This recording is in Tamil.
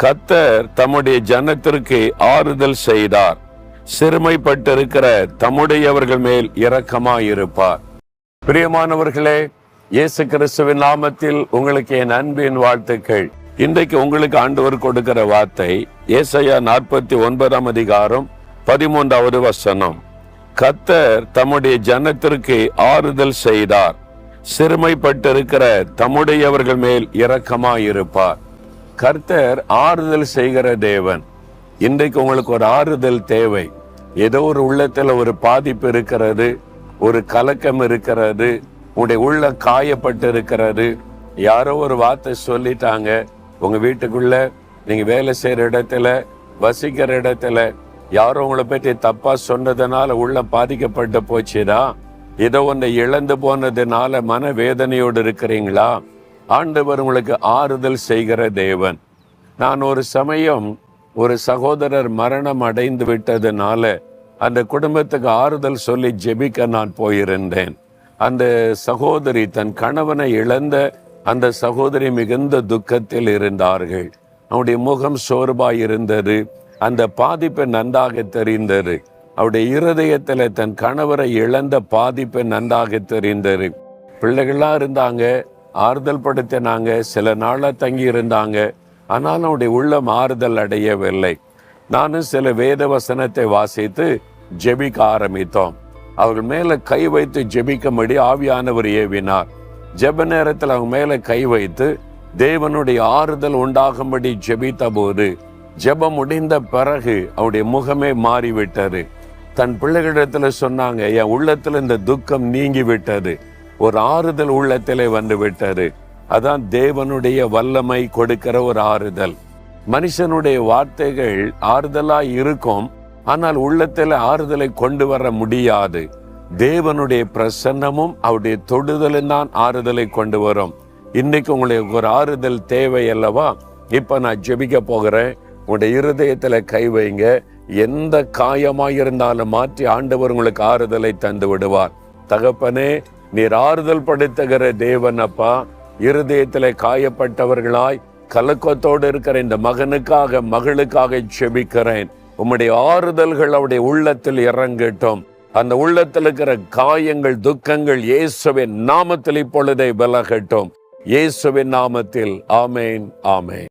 கர்த்தர் தம்முடைய ஜனத்திற்கு ஆறுதல் செய்தார். சிறுமைப்பட்டிருக்கிற தம்முடையவர்கள் மேல் இரக்கமாயிருப்பார். பிரியமானவர்களே, இயேசு கிறிஸ்துவின் நாமத்தில் உங்களுக்கு என் அன்பின் வாழ்த்துக்கள். இன்றைக்கு உங்களுக்கு ஆண்டவர் கொடுக்கிற வார்த்தை ஏசாயா 49 அதிகாரம் 13வது வசனம். கர்த்தர் தம்முடைய ஜனத்திற்கு ஆறுதல் செய்தார். சிறுமைப்பட்டிருக்கிற தம்முடையவர்கள் மேல் இரக்கமாயிருப்பார். கர்த்தர் ஆறுதல் செய்கிற தேவன். இன்றைக்கு உங்களுக்கு ஒரு ஆறுதல் தேவை. ஏதோ ஒரு உள்ளத்துல ஒரு பாதிப்பு இருக்கிறது, ஒரு கலக்கம் இருக்கிறது, உங்களுடைய உள்ள காயப்பட்டு இருக்கிறது. யாரோ ஒரு வார்த்தை சொல்லிட்டாங்க, உங்க வீட்டுக்குள்ள, நீங்க வேலை செய்யற இடத்துல, வசிக்கிற இடத்துல யாரோ உங்களை பற்றி தப்பா சொன்னதுனால உள்ள பாதிக்கப்பட்டு போச்சுதா? ஏதோ ஒன்றை இழந்து போனதுனால மனவேதனையோடு இருக்கிறீங்களா? ஆண்டவர் உங்களுக்கு ஆறுதல் செய்கிற தேவன். நான் ஒரு சமயம் ஒரு சகோதரர் மரணம் அடைந்து விட்டதுனால அந்த குடும்பத்துக்கு ஆறுதல் சொல்லி ஜெபிக்க நான் போயிருந்தேன். அந்த சகோதரி, தன் கணவனை இழந்த அந்த சகோதரி மிகுந்த துக்கத்தில் இருந்தார்கள். அவருடைய முகம் சோர்வாய் இருந்தது. அந்த பாதிப்பு நன்றாக தெரிந்தது. அவருடைய இருதயத்துல தன் கணவரை இழந்த பாதிப்பு நன்றாக தெரிந்தது. பிள்ளைகளா இருந்தாங்க, ஆறுதல் படுத்தினாங்க, சில நாளா தங்கி இருந்தாங்க. ஆனால் அவருடைய உள்ளம் ஆறுதல் அடையவில்லை. நானும் சில வேத வசனத்தை வாசித்து ஜெபிக்க ஆரம்பித்தோம். அவர்கள் மேல கை வைத்து ஜெபிக்கும்படி ஆவியானவர் ஏவினார். ஜெப நேரத்தில் அவங்க மேல கை வைத்து தேவனுடைய ஆறுதல் உண்டாகும்படி ஜெபித்த போது, ஜெபம் முடிந்த பிறகு அவருடைய முகமே மாறிவிட்டது. தன் பிள்ளைகளிடத்துல சொன்னாங்க, என் உள்ளத்துல இந்த துக்கம் நீங்கி விட்டது, ஒரு ஆறுதல் உள்ளத்திலே வந்து விட்டது. அதான் தேவனுடைய வல்லமை கொடுக்கிற ஒரு ஆறுதல். மனுஷனுடைய வார்த்தைகள் ஆறுதலா இருக்கும், ஆனால் உள்ளத்துல ஆறுதலை கொண்டு வர முடியாது. தேவனுடைய பிரசன்னமும் அவருடைய தொடுதலும் தான் ஆறுதலை கொண்டு வரும். இன்னைக்கு உங்களுக்கு ஒரு ஆறுதல் தேவை அல்லவா? இப்ப நான் ஜெபிக்க போகிறேன். உங்களுடைய இருதயத்துல கை வைங்க. எந்த காயமாயிருந்தாலும் மாற்றி ஆண்டவர் உங்களுக்கு ஆறுதலை தந்து விடுவார். தகப்பனே, நீர் ஆறுதல் படுத்துகிற தேவன் அப்பா. இருதயத்துல காயப்பட்டவர்களாய் கலக்கத்தோடு இருக்கிற இந்த மகனுக்காக மகளுக்காக ஜெபிக்கிறேன். உம்முடைய ஆறுதல்கள் அவருடைய உள்ளத்தில் இறங்கட்டும். அந்த உள்ளத்தில் இருக்கிற காயங்கள், துக்கங்கள் இயேசுவின் நாமத்தில் இப்பொழுதே விலகட்டும். இயேசுவின் நாமத்தில் ஆமேன், ஆமேன்.